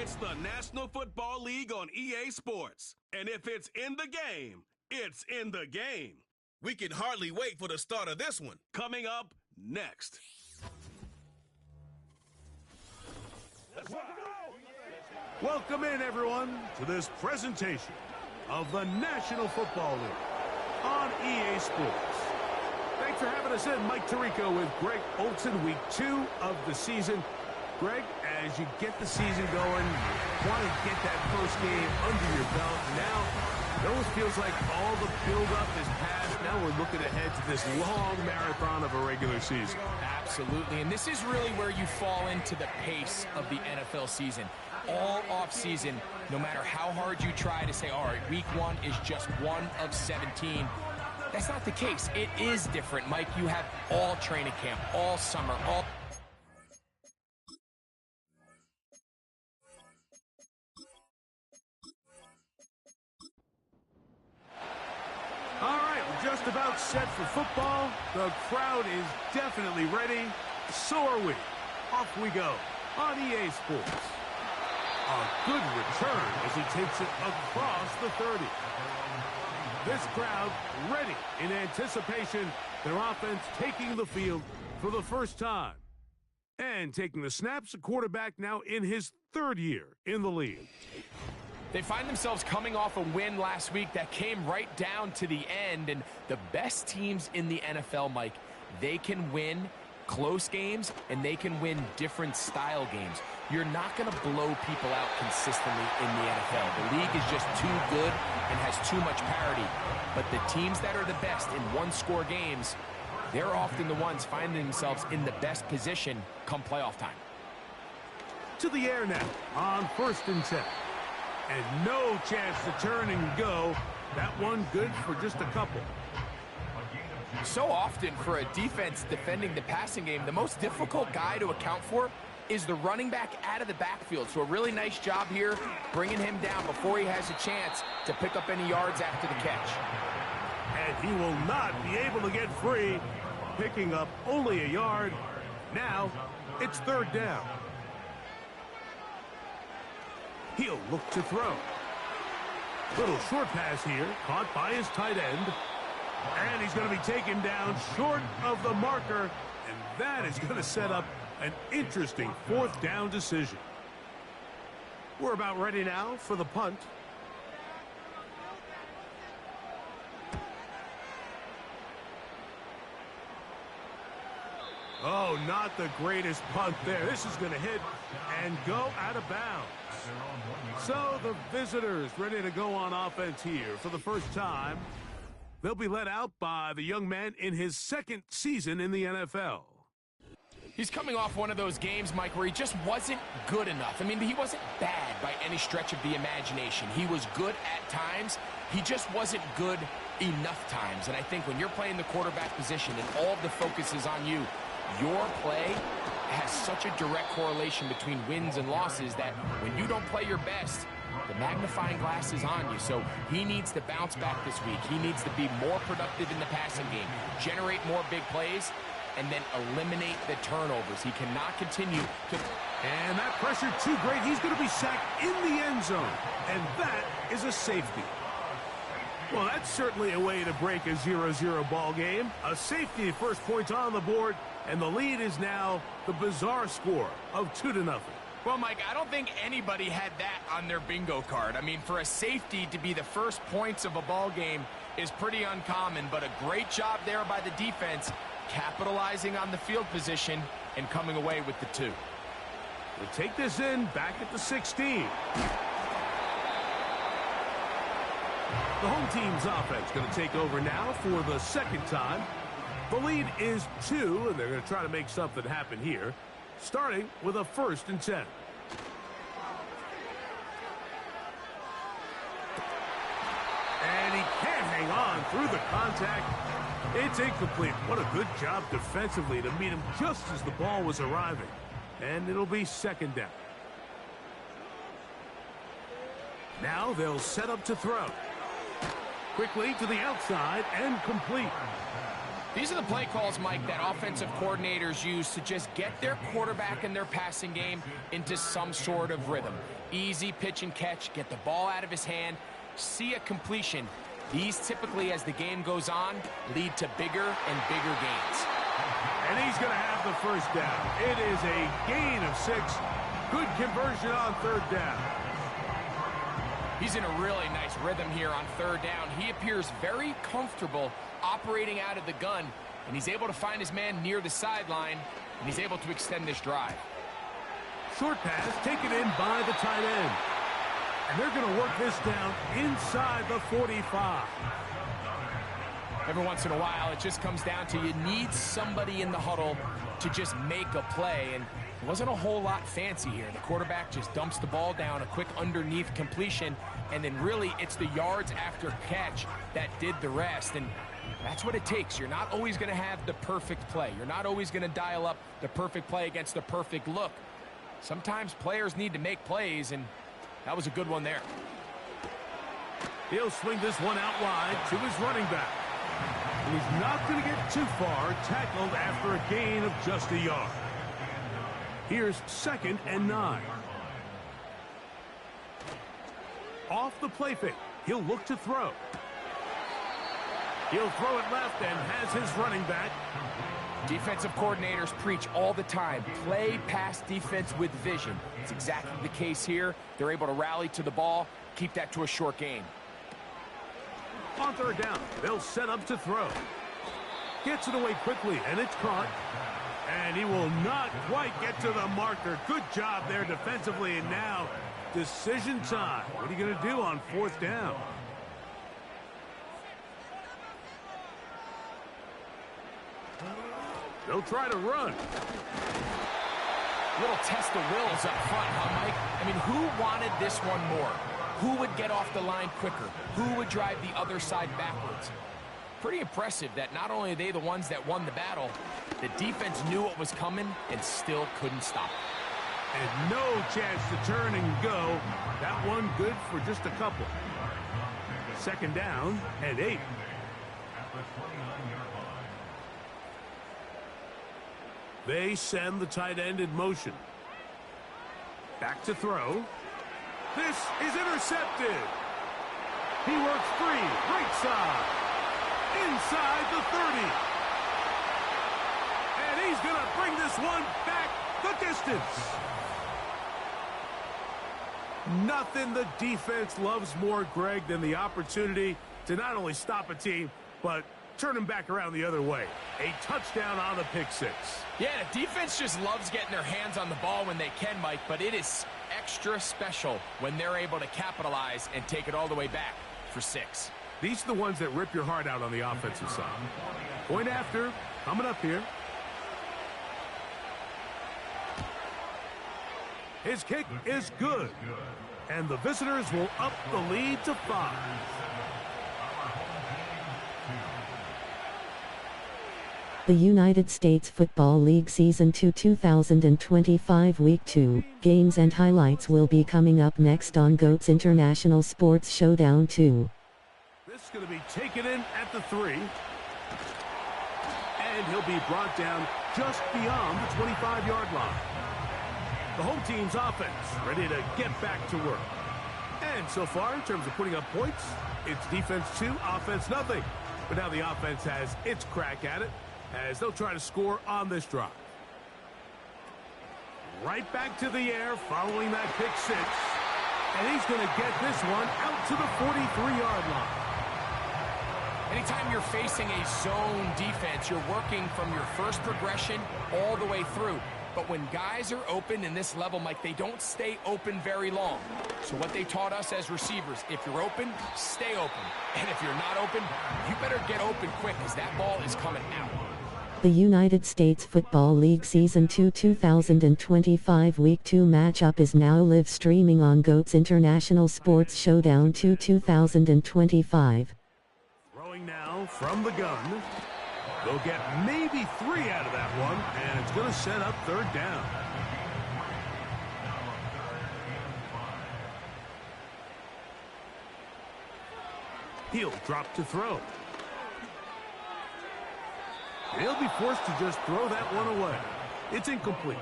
It's the National Football League on EA Sports. And if it's in the game, it's in the game. We can hardly wait for the start of this one. Coming up next. Welcome in, everyone, to this presentation of the National Football League on EA Sports. Thanks for having us in. Mike Tirico with Greg Olson, week 2 of the season. Greg, as you get the season going, you want to get that first game under your belt. Now, it almost feels like all the build-up is past. Now we're looking ahead to this long marathon of a regular season. Absolutely, and this is really where you fall into the pace of the NFL season. All off-season, no matter how hard you try to say, all right, week 1 is just 1 of 17. That's not the case. It is different, Mike. You have all training camp, all summer, all... All right, we're just about set for football. The crowd is definitely ready. So are we. Off we go on EA Sports. A good return as he takes it across the 30. This crowd ready in anticipation. Their offense taking the field for the first time. And taking the snaps, a quarterback now in his 3rd year in the league. They find themselves coming off a win last week that came right down to the end, and the best teams in the NFL, Mike, they can win close games, and they can win different style games. You're not going to blow people out consistently in the NFL. The league is just too good and has too much parity. But the teams that are the best in one-score games, they're often the ones finding themselves in the best position come playoff time. To the air now on 1st and 10. And no chance to turn and go. That one good for just a couple. So often for a defense defending the passing game, the most difficult guy to account for is the running back out of the backfield. So a really nice job here bringing him down before he has a chance to pick up any yards after the catch. And he will not be able to get free, picking up only a yard. Now it's 3rd down. He'll look to throw. Little short pass here, caught by his tight end. And he's going to be taken down short of the marker. And that is going to set up an interesting 4th down decision. We're about ready now for the punt. Oh, not the greatest punt there. This is going to hit and go out of bounds. So the visitors ready to go on offense here for the first time. They'll be led out by the young man in his 2nd season in the NFL. He's coming off one of those games, Mike, where he just wasn't good enough. I mean, he wasn't bad by any stretch of the imagination. He was good at times. He just wasn't good enough times. And I think when you're playing the quarterback position and all of the focus is on you, your play has such a direct correlation between wins and losses that when you don't play your best, the magnifying glass is on you. So he needs to bounce back this week. He needs to be more productive in the passing game, generate more big plays, and then eliminate the turnovers. He cannot continue to... And that pressure too great. He's going to be sacked in the end zone. And that is a safety. Well, that's certainly a way to break a 0-0 ball game. A safety, first points on the board, and the lead is now the bizarre score of 2-0. Well, Mike, I don't think anybody had that on their bingo card. I mean, for a safety to be the first points of a ball game is pretty uncommon, but a great job there by the defense, capitalizing on the field position and coming away with the 2. We'll take this in back at the 16. The home team's offense going to take over now for the 2nd time. The lead is 2, and they're going to try to make something happen here, starting with a 1st and 10. And he can't hang on through the contact. It's incomplete. What a good job defensively to meet him just as the ball was arriving. And it'll be 2nd down. Now they'll set up to throw. Quickly to the outside and complete. These are the play calls, Mike, that offensive coordinators use to just get their quarterback and their passing game into some sort of rhythm. Easy pitch and catch, get the ball out of his hand, see a completion. These typically, as the game goes on, lead to bigger and bigger gains. And he's going to have the first down. It is a gain of 6. Good conversion on third down. He's in a really nice rhythm here on third down. He appears very comfortable operating out of the gun, and he's able to find his man near the sideline, and he's able to extend this drive. Short pass taken in by the tight end. And they're going to work this down inside the 45. Every once in a while, it just comes down to you need somebody in the huddle to just make a play, and it wasn't a whole lot fancy here. The quarterback just dumps the ball down, a quick underneath completion, and then really it's the yards after catch that did the rest, and that's what it takes. You're not always going to have the perfect play. You're not always going to dial up the perfect play against the perfect look. Sometimes players need to make plays, and that was a good one there. He'll swing this one out wide to his running back. And he's not going to get too far, tackled after a gain of just a yard. Here's 2nd and 9. Off the play fake, he'll look to throw. He'll throw it left and has his running back. Defensive coordinators preach all the time, play pass defense with vision. It's exactly the case here. They're able to rally to the ball, keep that to a short gain. On third down, they'll set up to throw. Gets it away quickly, and it's caught. And he will not quite get to the marker. Good job there defensively, and now decision time. What are you going to do on 4th down? They'll try to run. Little test of wills up front, huh, Mike? I mean, who wanted this one more? Who would get off the line quicker? Who would drive the other side backwards? Pretty impressive that not only are they the ones that won the battle, the defense knew what was coming and still couldn't stop it. And no chance to turn and go. That one good for just a couple. 2nd down and 8. They send the tight end in motion. Back to throw. This is intercepted. He works free, right side, inside the 30. And he's going to bring this one back the distance. Nothing the defense loves more, Greg, than the opportunity to not only stop a team, but turn them back around the other way. A touchdown on the pick 6. Yeah, the defense just loves getting their hands on the ball when they can, Mike, but it is extra special when they're able to capitalize and take it all the way back for 6. These are the ones that rip your heart out on the offensive side. Point after, coming up here. His kick is good. And the visitors will up the lead to 5. The United States Football League Season 2 2025 Week 2 games and highlights will be coming up next on GOAT's International Sports Showdown 2. This is going to be taken in at the 3. And he'll be brought down just beyond the 25-yard line. The home team's offense ready to get back to work. And so far, in terms of putting up points, it's defense 2, offense nothing. But now the offense has its crack at it, as they'll try to score on this drive. Right back to the air following that pick 6. And he's going to get this one out to the 43-yard line. Anytime you're facing a zone defense, you're working from your first progression all the way through. But when guys are open in this level, Mike, they don't stay open very long. So what they taught us as receivers, if you're open, stay open. And if you're not open, you better get open quick because that ball is coming out. The United States Football League Season 2 2025 Week 2 matchup is now live streaming on GOAT's International Sports Showdown 2 2025. Throwing now from the gun. They'll get maybe 3 out of that one, and it's going to set up 3rd down. He'll drop to throw. And he'll be forced to just throw that one away. It's incomplete.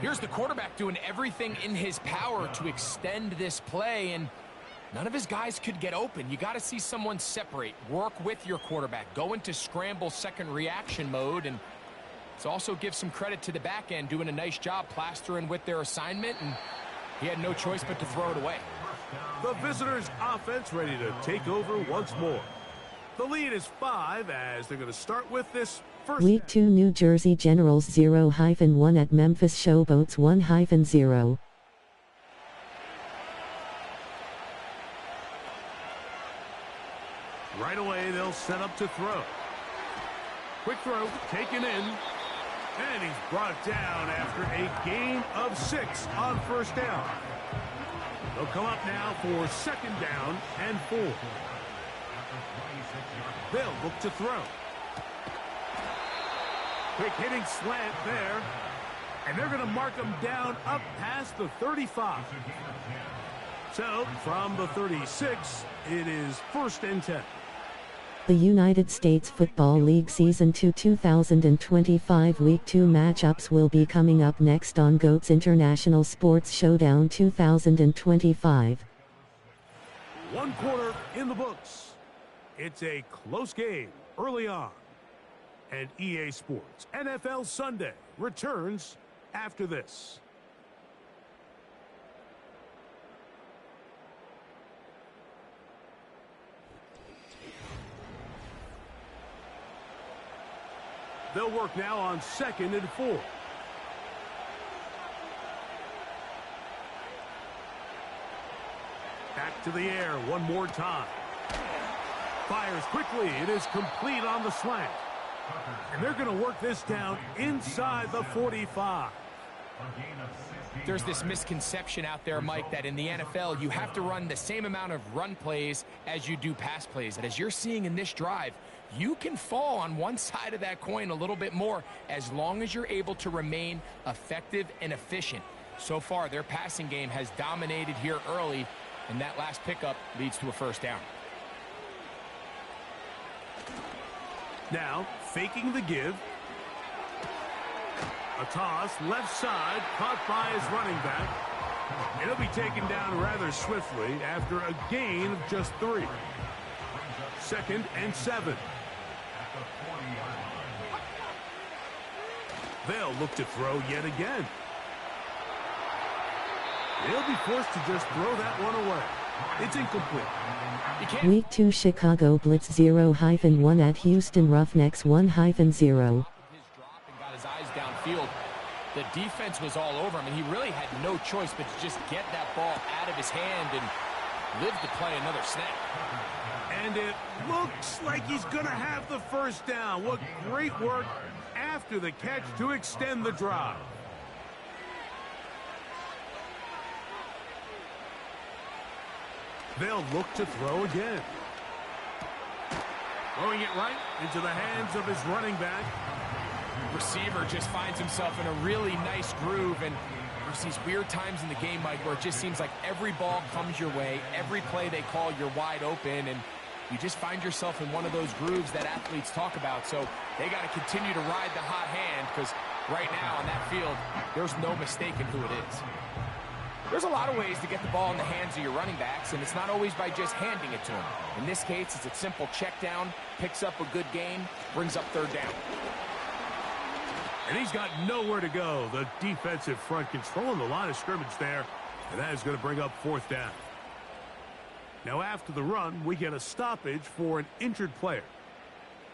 Here's the quarterback doing everything in his power to extend this play, and none of his guys could get open. You got to see someone separate, work with your quarterback, go into scramble second reaction mode, and let's also give some credit to the back end doing a nice job plastering with their assignment, and he had no choice but to throw it away. The visitors' offense ready to take over once more. The lead is 5 as they're going to start with this first. Week 2 New Jersey Generals 0-1 at Memphis Showboats 1-0. Right away, they'll set up to throw. Quick throw, taken in. And he's brought down after a gain of 6 on first down. They'll come up now for second down and 4. They'll look to throw. Quick hitting slant there. And they're going to mark him down up past the 35. So, from the 36, it is 1st and 10. The United States Football League Season 2 2025 Week 2 matchups will be coming up next on GOAT's International Sports Showdown 2025. 1 quarter in the books. It's a close game early on. And EA Sports NFL Sunday returns after this. They'll work now on 2nd and 4. Back to the air one more time. Fires quickly. It is complete on the slant. And they're going to work this down inside the 45. There's this misconception out there, Mike, that in the NFL you have to run the same amount of run plays as you do pass plays. And as you're seeing in this drive, you can fall on one side of that coin a little bit more as long as you're able to remain effective and efficient. So far, their passing game has dominated here early, and that last pickup leads to a first down. Now, faking the give. A toss, left side, caught by his running back. It'll be taken down rather swiftly after a gain of just 3. 2nd and 7. They'll look to throw yet again. They'll be forced to just throw that one away. It's incomplete. Week 2 Chicago Blitz 0-1 at Houston Roughnecks 1-0. His drop and got his eyes downfield. The defense was all over him, and he really had no choice but to just get that ball out of his hand and live to play another snap. And it looks like he's going to have the first down. What great work after the catch to extend the drive. They'll look to throw again. Throwing it right into the hands of his running back. Receiver just finds himself in a really nice groove, and there's these weird times in the game, Mike, where it just seems like every ball comes your way, every play they call, you're wide open, and you just find yourself in one of those grooves that athletes talk about. So they got to continue to ride the hot hand, because right now on that field, there's no mistaking who it is. There's a lot of ways to get the ball in the hands of your running backs, and it's not always by just handing it to them. In this case, it's a simple check down, picks up a good gain, brings up 3rd down. And he's got nowhere to go. The defensive front controlling the line of scrimmage there, and that is going to bring up 4th down. Now after the run, we get a stoppage for an injured player.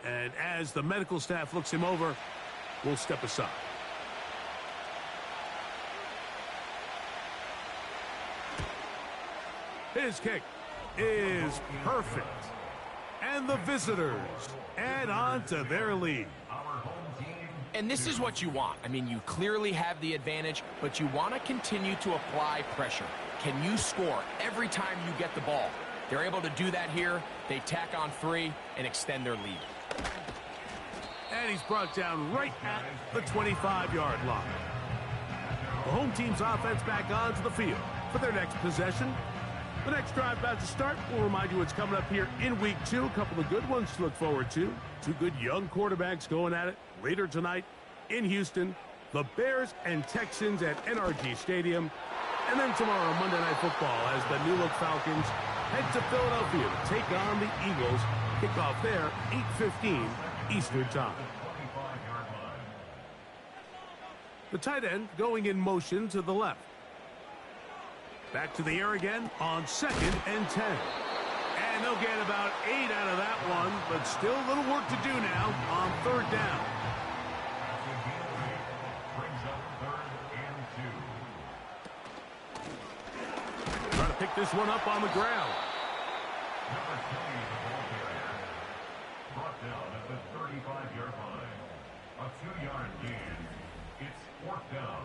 And as the medical staff looks him over, we'll step aside. His kick is perfect. And the visitors add on to their lead. And this is what you want. I mean, you clearly have the advantage, but you want to continue to apply pressure. Can you score every time you get the ball? They're able to do that here. They tack on 3 and extend their lead. And he's brought down right at the 25-yard line. The home team's offense back onto the field for their next possession. The next drive about to start. We'll remind you what's coming up here in week 2. A couple of good ones to look forward to. 2 good young quarterbacks going at it later tonight in Houston. The Bears and Texans at NRG Stadium. And then tomorrow, Monday Night Football, as the New Look Falcons head to Philadelphia to take on the Eagles. Kickoff there, 8:15 Eastern Time. The tight end going in motion to the left. Back to the air again on 2nd and 10. And they'll get about 8 out of that one, but still a little work to do now on 3rd down. Trying to pick this one up on the ground. Number 20 is the ball carrier. Brought down at the 35-yard line. A 2-yard gain. It's 4th down.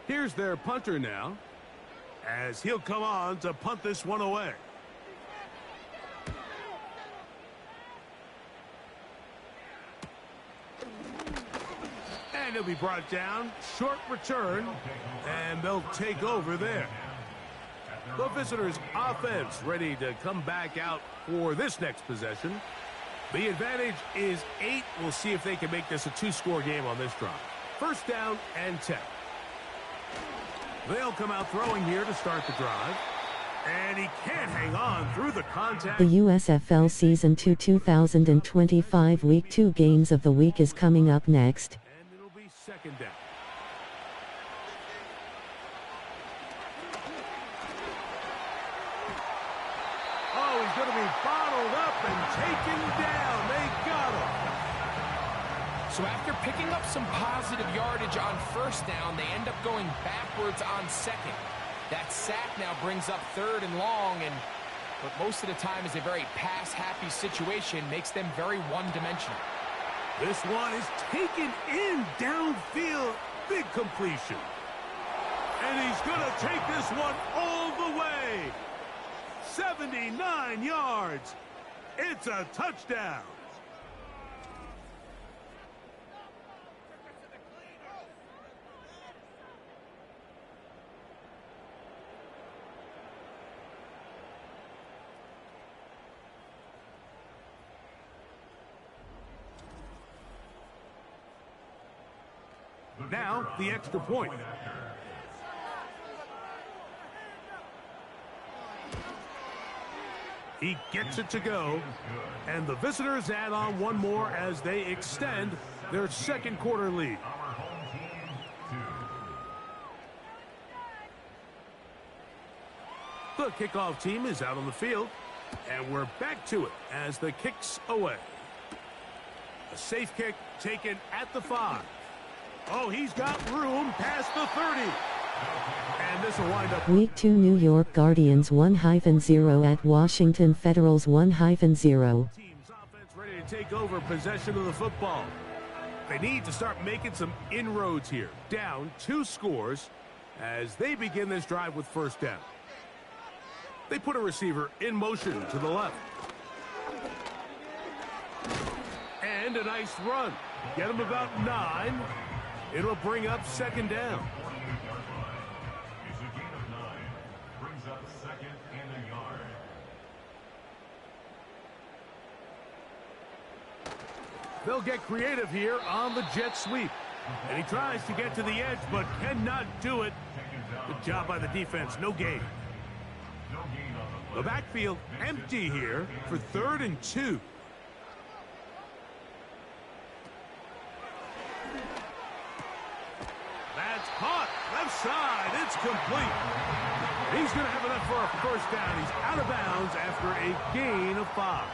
Here's their punter now, as he'll come on to punt this one away. And he'll be brought down. Short return, and they'll take over there. The visitors' offense ready to come back out for this next possession. The advantage is 8. We'll see if they can make this a 2-score game on this drive. 1st down and 10. They'll come out throwing here to start the drive. And he can't hang on through the contact. The USFL Season 2 2025 Week 2 Games of the Week is coming up next. And it'll be 2nd down. Oh, he's going to be bottled up and taken down. They got him. So after picking up some positive yardage on 1st down, they end up going backwards on 2nd. That sack now brings up 3rd and long, and what most of the time is a very pass-happy situation makes them very one-dimensional. This one is taken in downfield. Big completion. And he's going to take this one all the way. 79 yards. It's a touchdown. Now, the extra point. He gets it to go, and the visitors add on one more as they extend their 2nd quarter lead. The kickoff team is out on the field, and we're back to it as the kick's away. A safe kick taken at the 5. Oh, he's got room past the 30. And this will wind up. Week 2 New York Guardians 1-0 at Washington Federals 1-0. Team's offense ready to take over possession of the football. They need to start making some inroads here. Down 2 scores as they begin this drive with 1st down. They put a receiver in motion to the left. And a nice run. Get him about 9. It'll bring up 2nd down. It's a gain of 9. Brings up 2nd and a yard. They'll get creative here on the jet sweep. And he tries to get to the edge, but cannot do it. Good job by the defense. No gain. The backfield empty here for 3rd and 2. That's caught. Left side. It's complete. He's going to have enough for a 1st down. He's out of bounds after a gain of 5.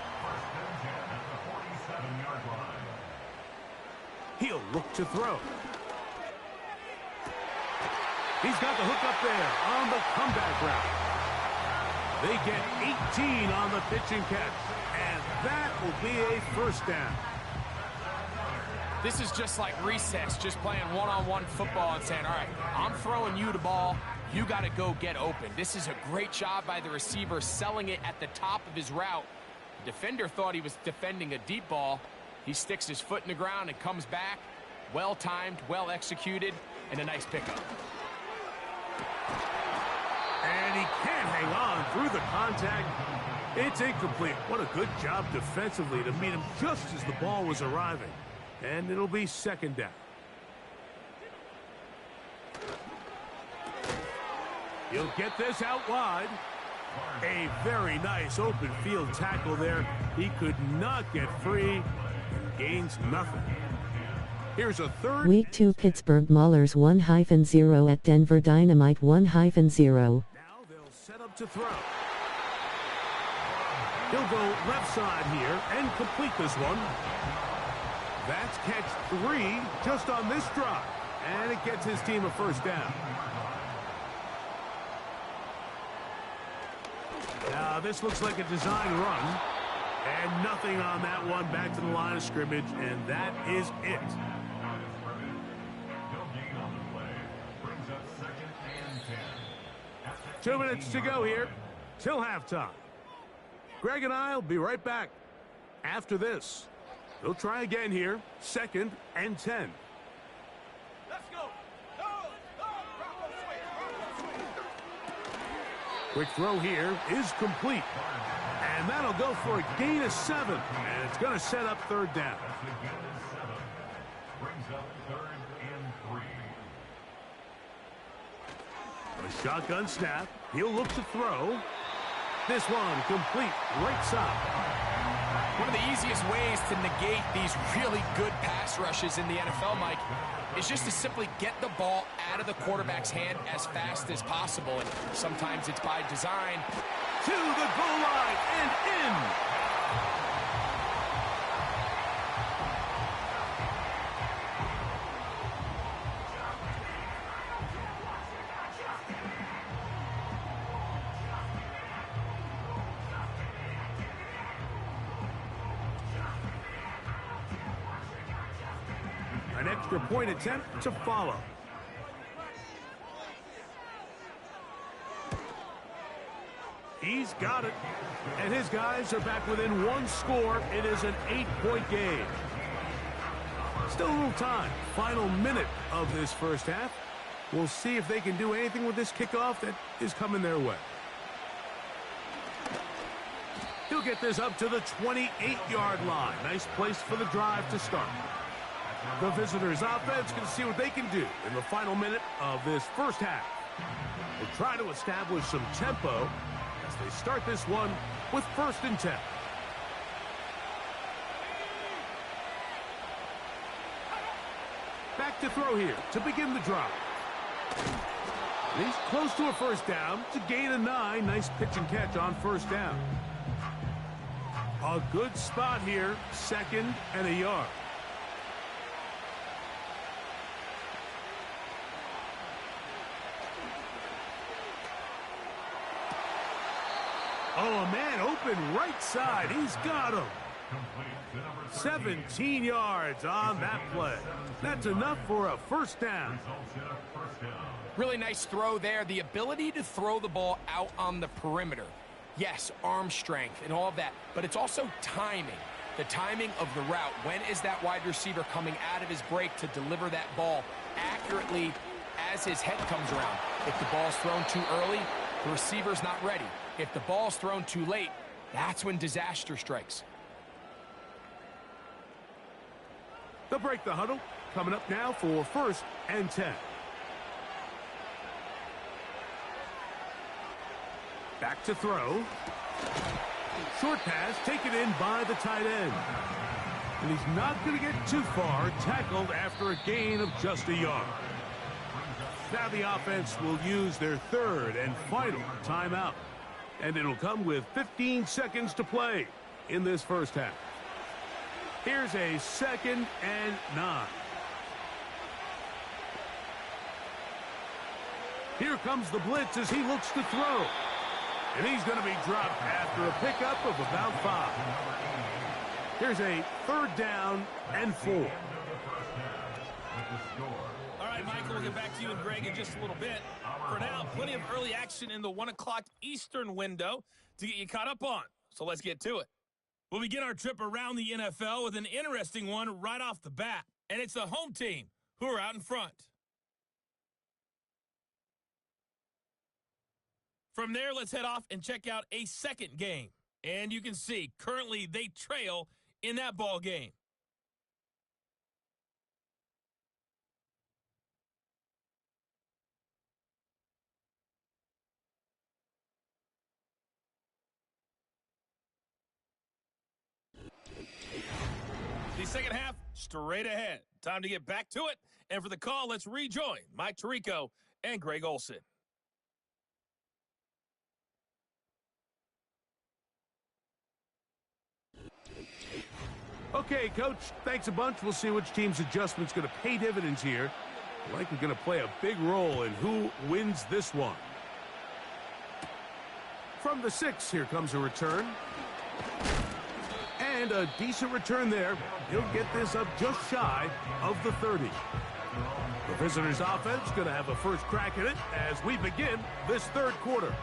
He'll look to throw. He's got the hook up there on the comeback route. They get 18 on the pitch and catch, and that will be a 1st down. This is just like recess, just playing one-on-one football and saying, all right, I'm throwing you the ball. You got to go get open. This is a great job by the receiver selling it at the top of his route. The defender thought he was defending a deep ball. He sticks his foot in the ground and comes back. Well-timed, well-executed, and a nice pickup. And he can't hang on through the contact. It's incomplete. What a good job defensively to meet him just as the ball was arriving. And it'll be second down. He'll get this out wide. A very nice open field tackle there. He could not get free and gains nothing. Here's a third. Week 2 Pittsburgh Maulers 1-0 at Denver Dynamite 1-0. Now they'll set up to throw. He'll go left side here and complete this one. That's catch 3 just on this drive. And it gets his team a first down. Now this looks like a design run. And nothing on that one. Back to the line of scrimmage. And that is it. 2 minutes to go here till halftime. Greg and I will be right back after this. They'll try again here. 2nd and 10. Let's go. Quick throw here is complete. And that'll go for a gain of 7. And it's going to set up third down. A shotgun snap. He'll look to throw. This one complete right side. One of the easiest ways to negate these really good pass rushes in the NFL, Mike, is just to simply get the ball out of the quarterback's hand as fast as possible. And sometimes it's by design. To the goal line and in. An extra point attempt to follow. He's got it. And his guys are back within 1 score. It is an 8-point game. Still a little time. Final minute of this first half. We'll see if they can do anything with this kickoff that is coming their way. He'll get this up to the 28-yard line. Nice place for the drive to start. The visitors' offense can see what they can do in the final minute of this first half. They'll try to establish some tempo as they start this one with 1st and 10. Back to throw here to begin the drive. And he's close to a first down to gain a 9. Nice pitch and catch on first down. A good spot here, 2nd and a yard. Oh, a man open right side. He's got him. 17 yards on that play. That's enough for a first down. Really nice throw there. The ability to throw the ball out on the perimeter. Yes, arm strength and all of that, but it's also timing. The timing of the route. When is that wide receiver coming out of his break to deliver that ball accurately as his head comes around? If the ball's thrown too early, the receiver's not ready. If the ball's thrown too late, that's when disaster strikes. They'll break the huddle. Coming up now for 1st and 10. Back to throw. Short pass taken in by the tight end. And he's not going to get too far. Tackled after a gain of just a yard. Now the offense will use their 3rd and final timeout. And it'll come with 15 seconds to play in this first half. Here's a 2nd and 9. Here comes the blitz as he looks to throw. And he's going to be dropped after a pickup of about 5. Here's a 3rd down and 4. All right, Michael, we'll get back to you and Greg in just a little bit. For now, plenty of early action in the 1 o'clock Eastern window to get you caught up on. So let's get to it. We'll begin our trip around the NFL with an interesting one right off the bat. and it's the home team who are out in front. From there, let's head off and check out a second game. And you can see, currently they trail in that ball game. The second half, straight ahead. Time to get back to it. And for the call, let's rejoin Mike Tirico and Greg Olson. Okay, Coach, thanks a bunch. We'll see which team's adjustment's going to pay dividends here. Likely going to play a big role in who wins this one. From the 6, here comes a return. And a decent return there. He'll get this up just shy of the 30. The visitors' offense going to have a first crack at it as we begin this third quarter.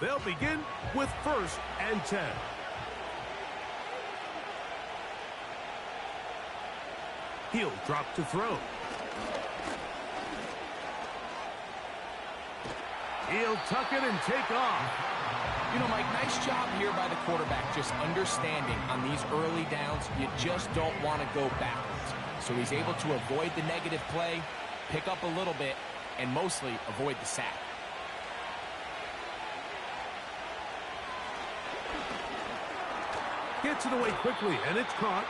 They'll begin with 1st and 10. He'll drop to throw. He'll tuck it and take off. You know, Mike, nice job here by the quarterback, just understanding on these early downs, you just don't want to go backwards. So he's able to avoid the negative play, pick up a little bit, and mostly avoid the sack. Gets it away quickly, and it's caught.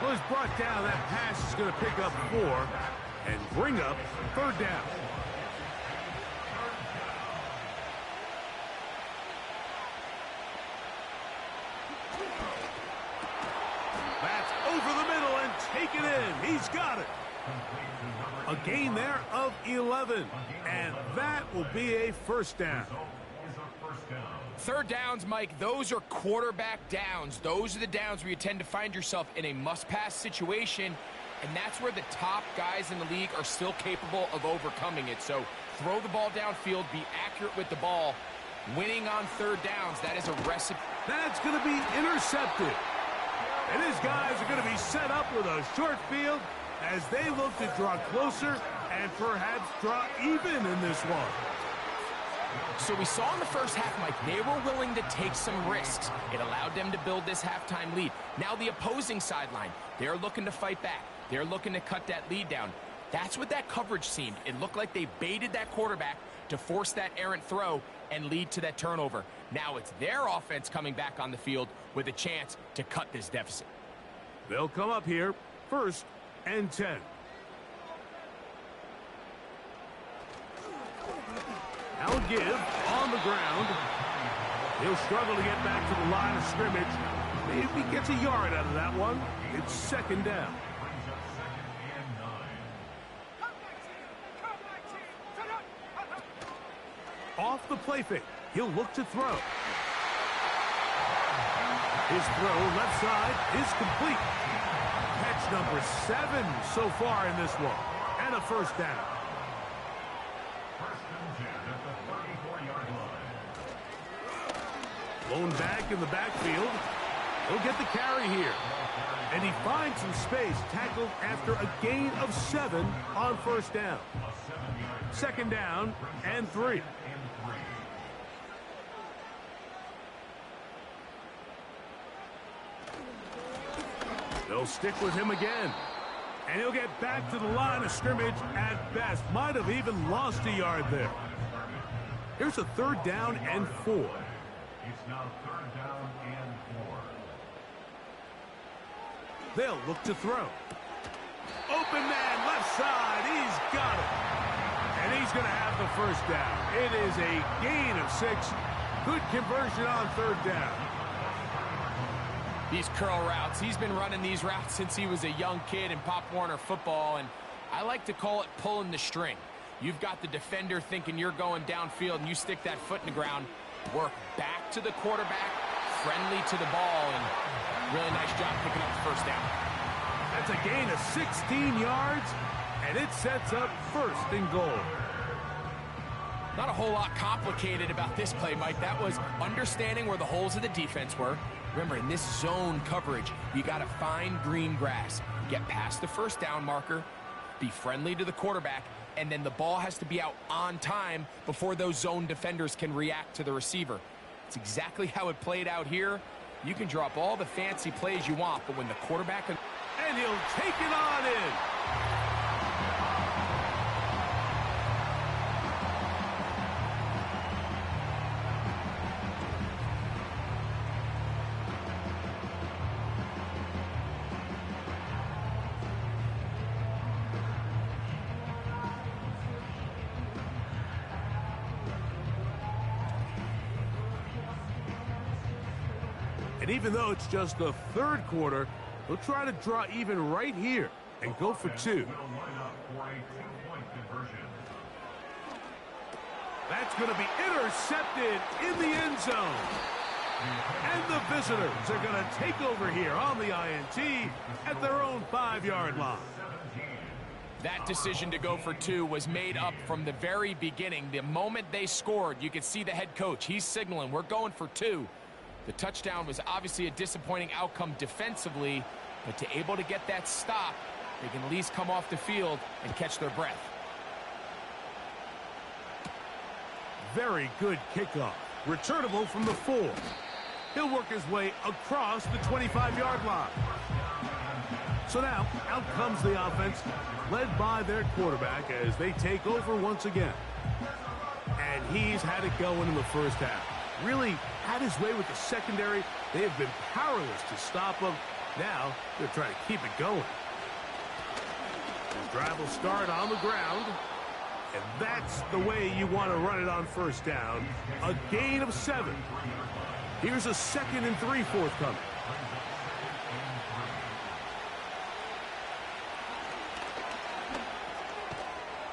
Well, it's brought down. That pass is going to pick up 4 and bring up 3rd down. That's over the middle and taken in. He's got it. A gain there of 11, and that will be a 1st down. 3rd downs, Mike, those are quarterback downs. Those are the downs where you tend to find yourself in a must-pass situation, and that's where the top guys in the league are still capable of overcoming it. So throw the ball downfield, be accurate with the ball. Winning on 3rd downs, that is a recipe. That's going to be intercepted. And his guys are going to be set up with a short field as they look to draw closer and perhaps draw even in this one. So we saw in the first half, Mike, they were willing to take some risks. It allowed them to build this halftime lead. Now the opposing sideline, they're looking to fight back. They're looking to cut that lead down. That's what that coverage seemed. It looked like they baited that quarterback to force that errant throw and lead to that turnover. Now it's their offense coming back on the field with a chance to cut this deficit. They'll come up here, 1st and 10. Now a give on the ground. He'll struggle to get back to the line of scrimmage. Maybe gets a yard out of that one. It's 2nd down. Off the play fake. He'll look to throw. His throw left side is complete. Catch number 7 so far in this one. And a 1st down. Blown back in the backfield. He'll get the carry here. And he finds some space, tackled after a gain of 7 on 1st down. 2nd down and 3. They'll stick with him again. And he'll get back to the line of scrimmage at best. Might have even lost a yard there. Here's a 3rd down and 4. It's now 3rd down and 4. They'll look to throw. Open man, left side. He's got it. And he's going to have the 1st down. It is a gain of 6. Good conversion on 3rd down. These curl routes, he's been running these routes since he was a young kid in Pop Warner football, and I like to call it pulling the string. You've got the defender thinking you're going downfield, and you stick that foot in the ground, work back to the quarterback, friendly to the ball, and really nice job picking up the 1st down. That's a gain of 16 yards, and it sets up 1st and goal. Not a whole lot complicated about this play, Mike. That was understanding where the holes of the defense were, Remember, in this zone coverage, you got to find green grass, get past the first down marker, be friendly to the quarterback, and then the ball has to be out on time before those zone defenders can react to the receiver. It's exactly how it played out here. You can drop all the fancy plays you want, but when the quarterback... And he'll take it on in. And even though it's just the third quarter, they'll try to draw even right here and go for two. That's going to be intercepted in the end zone. And the visitors are going to take over here on the INT at their own 5-yard line. That decision to go for two was made up from the very beginning. The moment they scored, you could see the head coach. He's signaling, we're going for two. The touchdown was obviously a disappointing outcome defensively, but to able to get that stop, they can at least come off the field and catch their breath. Very good kickoff. Returnable from the 4. He'll work his way across the 25-yard line. So now, out comes the offense, led by their quarterback as they take over once again. And he's had it going in the first half. Really had his way with the secondary. They have been powerless to stop him. Now they're trying to keep it going. The drive will start on the ground. And that's the way you want to run it on first down. A gain of 7. Here's a 2nd and 3 forthcoming.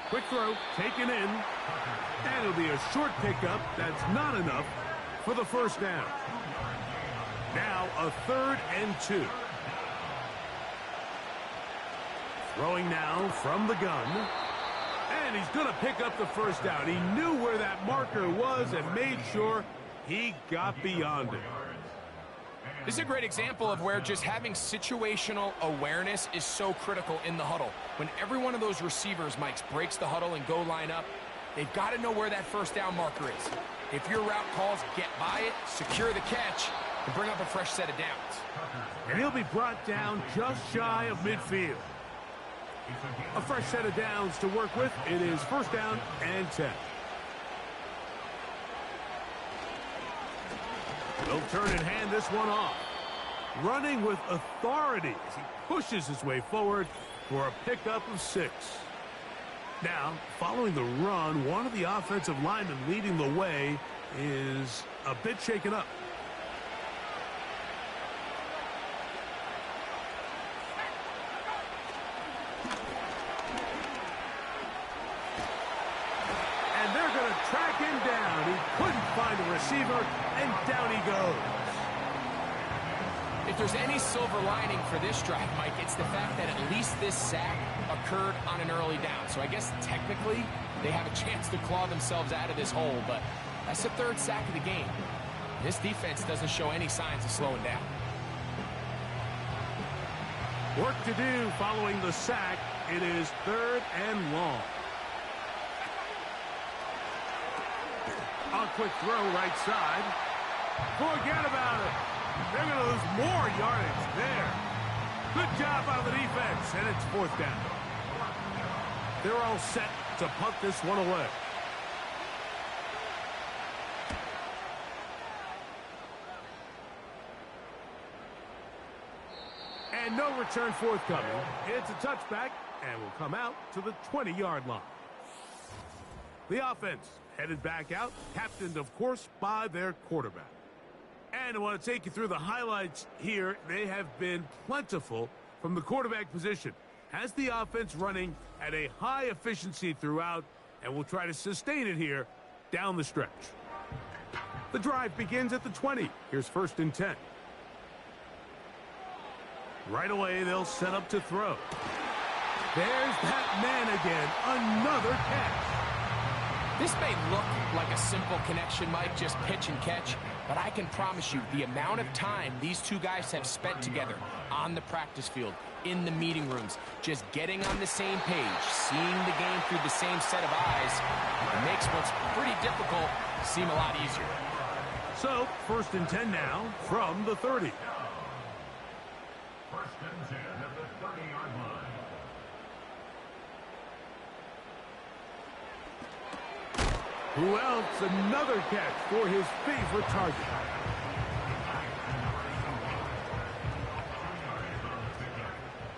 Quick throw, taken in. And it'll be a short pickup. That's not enough for the first down. Now a 3rd and 2. Throwing now from the gun. And he's going to pick up the first down. He knew where that marker was and made sure he got beyond it. This is a great example of where just having situational awareness is so critical in the huddle. When every one of those receivers, Mike, breaks the huddle and go line up, they've got to know where that first down marker is. If your route calls, get by it, secure the catch, and bring up a fresh set of downs. And he'll be brought down just shy of midfield. A fresh set of downs to work with. It is first down and 10. They'll turn and hand this one off. Running with authority as he pushes his way forward for a pickup of 6. Now, following the run, one of the offensive linemen leading the way is a bit shaken up. And they're going to track him down. He couldn't find a receiver, and down he goes. If there's any silver lining for this drive, Mike, it's the fact that at least this sack occurred on an early down. So I guess technically they have a chance to claw themselves out of this hole, but that's the 3rd sack of the game. This defense doesn't show any signs of slowing down. Work to do following the sack. It is 3rd and long. A quick throw right side. Forget about it. They're going to lose more yardage there. Good job out of the defense, and it's 4th down. They're all set to punt this one away. And no return forthcoming. It's a touchback, and will come out to the 20-yard line. The offense headed back out, captained, of course, by their quarterback. And I want to take you through the highlights here. They have been plentiful from the quarterback position. Has the offense running at a high efficiency throughout, and will try to sustain it here down the stretch. The drive begins at the 20. Here's 1st and 10. Right away, they'll set up to throw. There's that man again. Another catch. This may look like a simple connection, Mike, just pitch and catch, but I can promise you the amount of time these two guys have spent together on the practice field, in the meeting rooms, just getting on the same page, seeing the game through the same set of eyes, it makes what's pretty difficult seem a lot easier. So, 1st and 10 now from the 30. 1st and 10 at the 30-yard line. Who else? Another catch for his favorite target.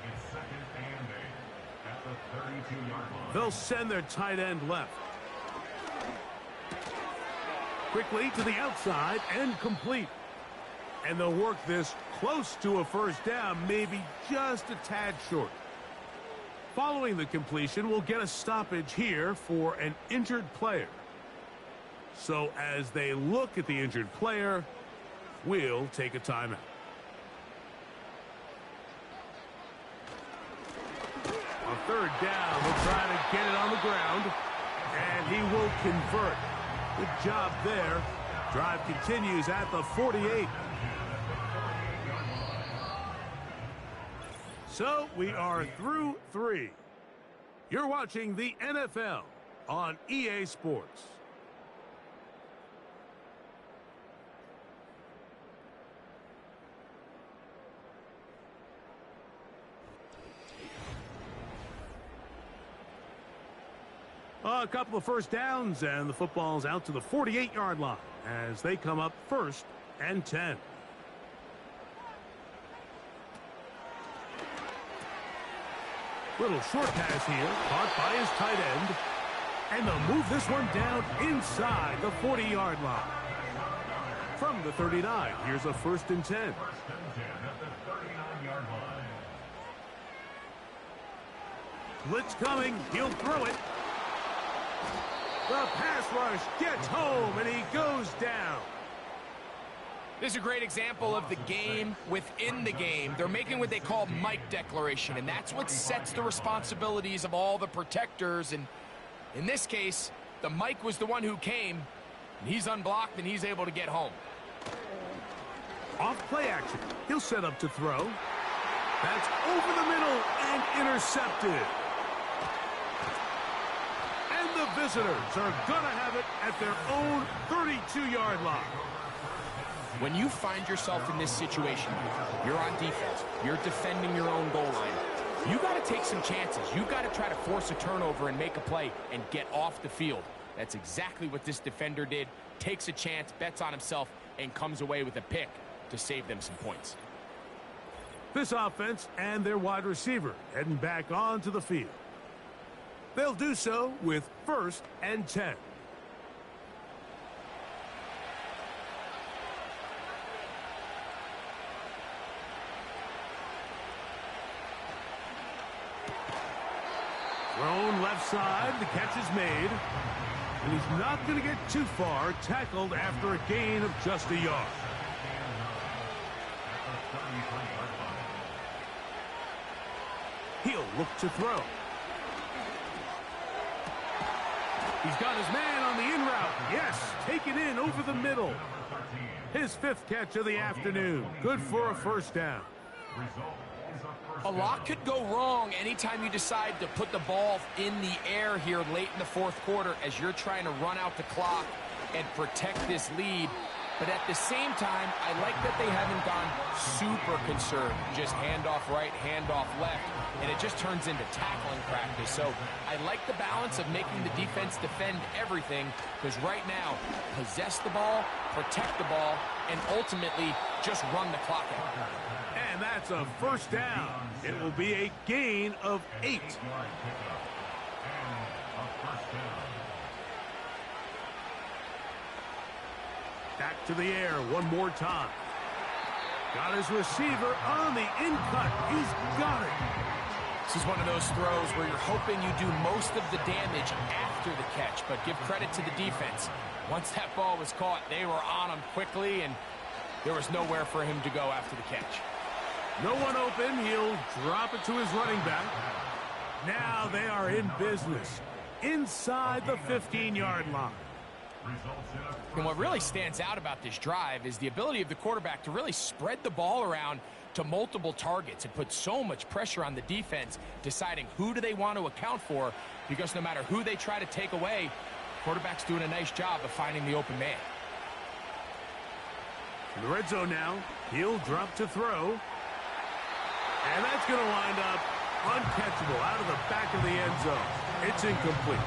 It's 2nd and 8 at the 32-yard line. They'll send their tight end left. Quickly to the outside and complete. And they'll work this close to a 1st down, maybe just a tad short. Following the completion, we'll get a stoppage here for an injured player. So as they look at the injured player, we'll take a timeout. On 3rd down, we'll try to get it on the ground, and he will convert. Good job there. Drive continues at the 48. So we are through 3. You're watching the NFL on EA Sports. A couple of 1st downs, and the football's out to the 48-yard line as they come up 1st and 10. Little short pass here, caught by his tight end. And they'll move this one down inside the 40-yard line. From the 39, here's a 1st and 10. 1st and 10 at the 39-yard line. Blitz coming, he'll throw it. The pass rush gets home, and he goes down. This is a great example of the game within the game. They're making what they call Mike declaration, and that's what sets the responsibilities of all the protectors. And in this case, the Mike was the one who came, and he's unblocked, and he's able to get home. Off play action. He'll set up to throw. That's over the middle and intercepted. And the visitors are going to have it at their own 32-yard line. When you find yourself in this situation, you're on defense, you're defending your own goal line, you got to take some chances. You got to try to force a turnover and make a play and get off the field. That's exactly what this defender did. Takes a chance, bets on himself, and comes away with a pick to save them some points. This offense and their wide receiver heading back onto the field. They'll do so with 1st and 10. Thrown left side, the catch is made. And he's not going to get too far, tackled after a gain of just a yard. He'll look to throw. He's got his man on the in route. Yes, taken in over the middle. His 5th catch of the afternoon. Good for a 1st down. A lot could go wrong anytime you decide to put the ball in the air here late in the 4th quarter as you're trying to run out the clock and protect this lead. But at the same time, I like that they haven't gone super conserved. Just handoff right, handoff left, and it just turns into tackling practice. So I like the balance of making the defense defend everything, because right now, possess the ball, protect the ball, and ultimately just run the clock out. And that's a 1st down. It will be a gain of 8. Back to the air one more time. Got his receiver on the in-cut. He's got it. This is one of those throws where you're hoping you do most of the damage after the catch, but give credit to the defense. Once that ball was caught, they were on him quickly, and there was nowhere for him to go after the catch. No one open. He'll drop it to his running back. Now they are in business. inside the 15-yard line. And what really stands out about this drive is the ability of the quarterback to really spread the ball around to multiple targets and put so much pressure on the defense, deciding who do they want to account for, because no matter who they try to take away, quarterback's doing a nice job of finding the open man. In the red zone now, he'll drop to throw. And that's going to wind up uncatchable out of the back of the end zone. It's incomplete.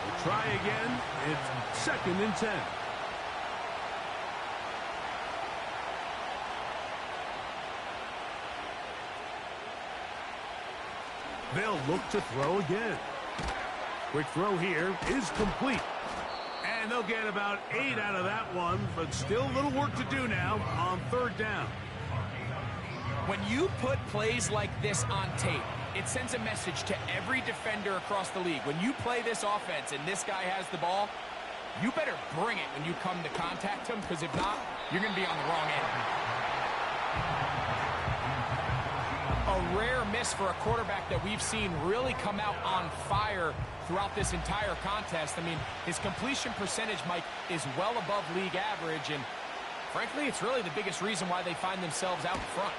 We'll try again. It's 2nd and 10. They'll look to throw again. Quick throw here is complete. And they'll get about 8 out of that one, but still a little work to do now on 3rd down. When you put plays like this on tape, it sends a message to every defender across the league. When you play this offense and this guy has the ball, you better bring it when you come to contact him, because if not, you're going to be on the wrong end. A rare miss for a quarterback that we've seen really come out on fire throughout this entire contest. I mean, his completion percentage, Mike, is well above league average, and frankly, it's really the biggest reason why they find themselves out in front.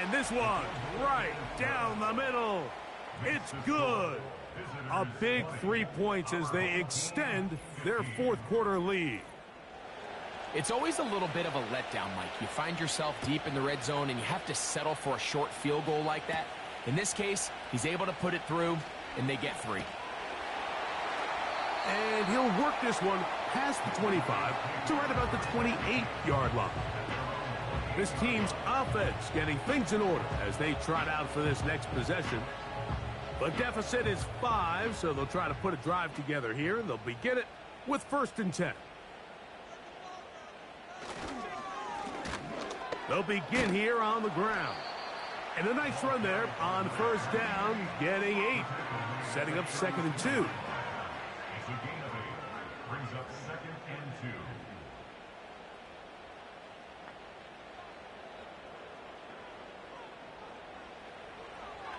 And this one, right down the middle. It's good. A big 3 points as they extend their 4th quarter lead. It's always a little bit of a letdown, Mike. You find yourself deep in the red zone and you have to settle for a short field goal like that. In this case, he's able to put it through, and they get 3. And he'll work this one past the 25 to right about the 28-yard line. This team's offense getting things in order as they trot out for this next possession. The deficit is 5, so they'll try to put a drive together here. They'll begin it with 1st and 10. They'll begin here on the ground. And a nice run there on 1st down, getting 8. Setting up 2nd and 2. It's a gain of 8. Brings up 2nd and 2.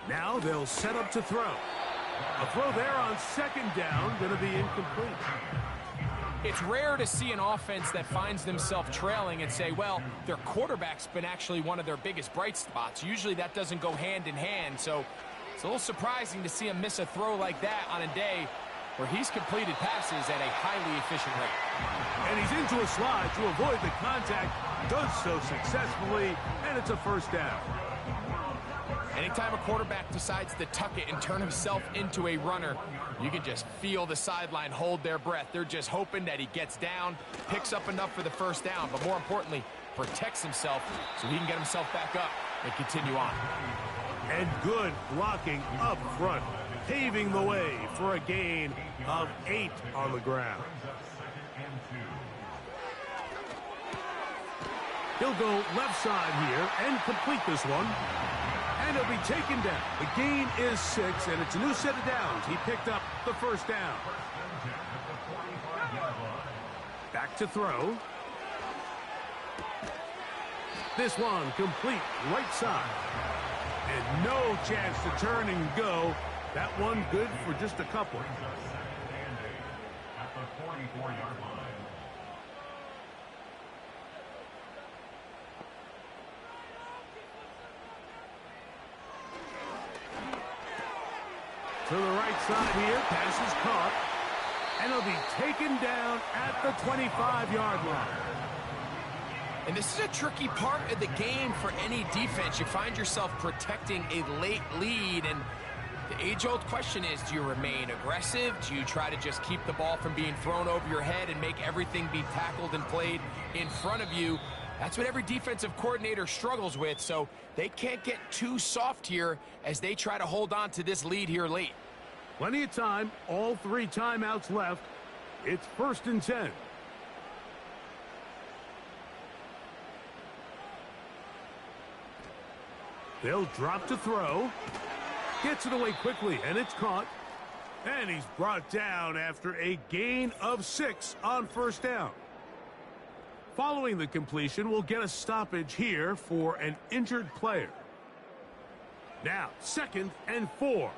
Now they'll set up to throw. A throw there on 2nd down, going to be incomplete. It's rare to see an offense that finds themselves trailing and say, well, their quarterback's been actually one of their biggest bright spots. Usually that doesn't go hand in hand, so it's a little surprising to see him miss a throw like that on a day where he's completed passes at a highly efficient rate. And he's into a slide to avoid the contact, does so successfully, and it's a 1st down. Anytime a quarterback decides to tuck it and turn himself into a runner, you can just feel the sideline hold their breath. They're just hoping that he gets down, picks up enough for the 1st down, but more importantly, protects himself so he can get himself back up and continue on. And good blocking up front, paving the way for a gain of 8 on the ground. He'll go left side here and complete this one. And he'll be taken down. The gain is 6, and it's a new set of downs. He picked up the 1st down. Back to throw. This one complete right side. And no chance to turn and go. That one good for just a couple. At the 44-yard line. To the right side here, pass is caught. And he'll be taken down at the 25-yard line. And this is a tricky part of the game for any defense. You find yourself protecting a late lead, and the age-old question is, do you remain aggressive? Do you try to just keep the ball from being thrown over your head and make everything be tackled and played in front of you? That's what every defensive coordinator struggles with, so they can't get too soft here as they try to hold on to this lead here late. Plenty of time, all 3 timeouts left. It's 1st and 10. They'll drop to throw. Gets it away quickly, and it's caught. And he's brought down after a gain of 6 on 1st down. Following the completion, we'll get a stoppage here for an injured player. Now, 2nd and 4.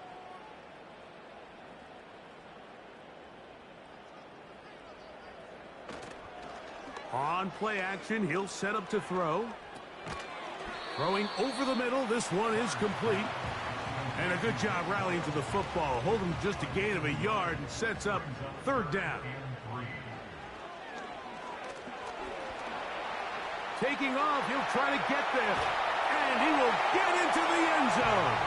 On play action, he'll set up to throw. Throwing over the middle, this one is complete. And a good job rallying to the football. Holding just a gain of a yard and sets up third down. Taking off, he'll try to get there. And he will get into the end zone.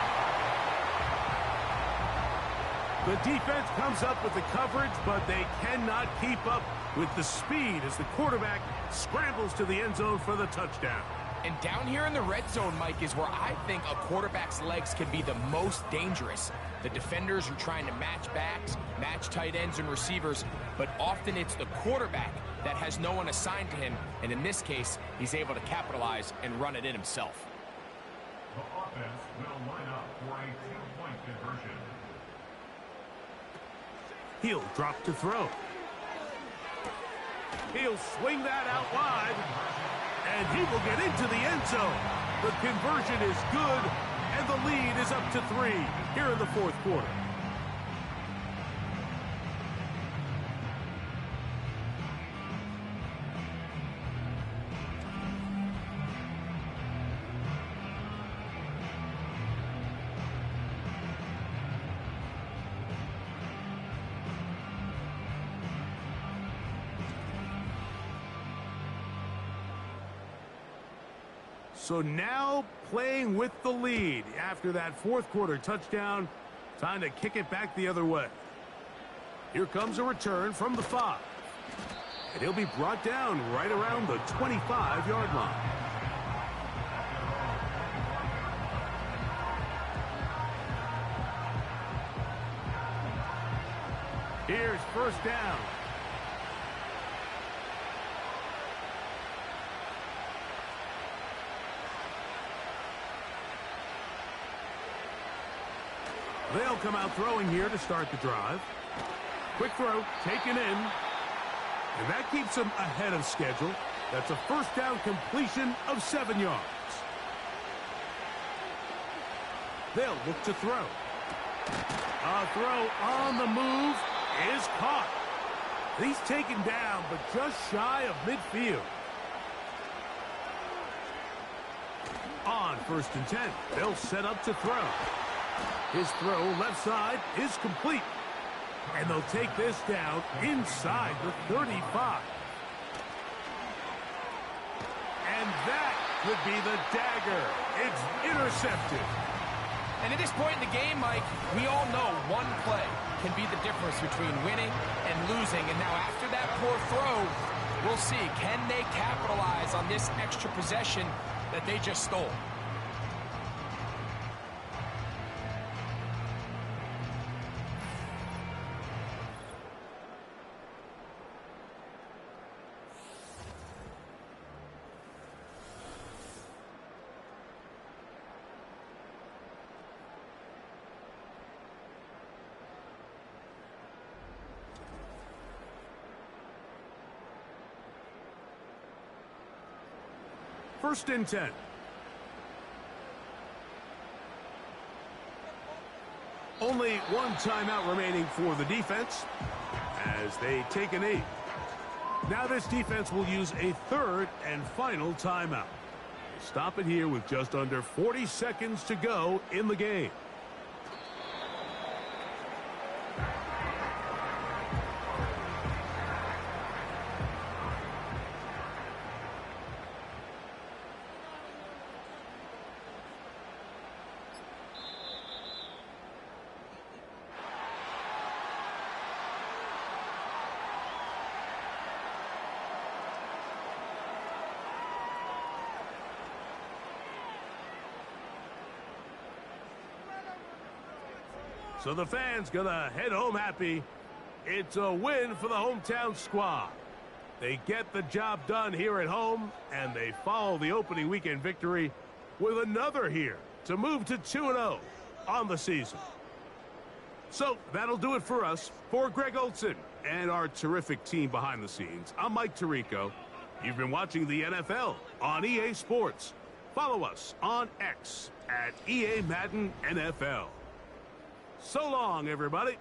The defense comes up with the coverage, but they cannot keep up with the speed as the quarterback scrambles to the end zone for the touchdown. And down here in the red zone, Mike, is where I think a quarterback's legs can be the most dangerous. The defenders are trying to match backs, match tight ends and receivers, but often it's the quarterback that has no one assigned to him, and in this case, he's able to capitalize and run it in himself. The offense will line up for a two-point conversion. He'll drop to throw. He'll swing that out wide, and he will get into the end zone. The conversion is good, and the lead is up to 3 here in the fourth quarter. So now playing with the lead after that fourth quarter touchdown. Time to kick it back the other way. Here comes a return from the 5. And he'll be brought down right around the 25-yard line. Here's first down. They'll come out throwing here to start the drive. Quick throw, taken in. And that keeps them ahead of schedule. That's a first down completion of 7 yards. They'll look to throw. A throw on the move is caught. He's taken down, but just shy of midfield. On first and 10, they'll set up to throw. His throw left side is complete. And they'll take this down inside the 35. And that could be the dagger. It's intercepted. And at this point in the game, Mike, we all know one play can be the difference between winning and losing. And now after that poor throw, we'll see, can they capitalize on this extra possession that they just stole? First and 10. Only one timeout remaining for the defense as they take a knee. Now this defense will use a third and final timeout. They stop it here with just under 40 seconds to go in the game. So the fans gonna head home happy. It's a win for the hometown squad. They get the job done here at home, and they follow the opening weekend victory with another here to move to 2-0 on the season. So that'll do it for us. For Greg Olson and our terrific team behind the scenes, I'm Mike Tirico. You've been watching the NFL on EA Sports. Follow us on X at EA Madden NFL. So long, everybody.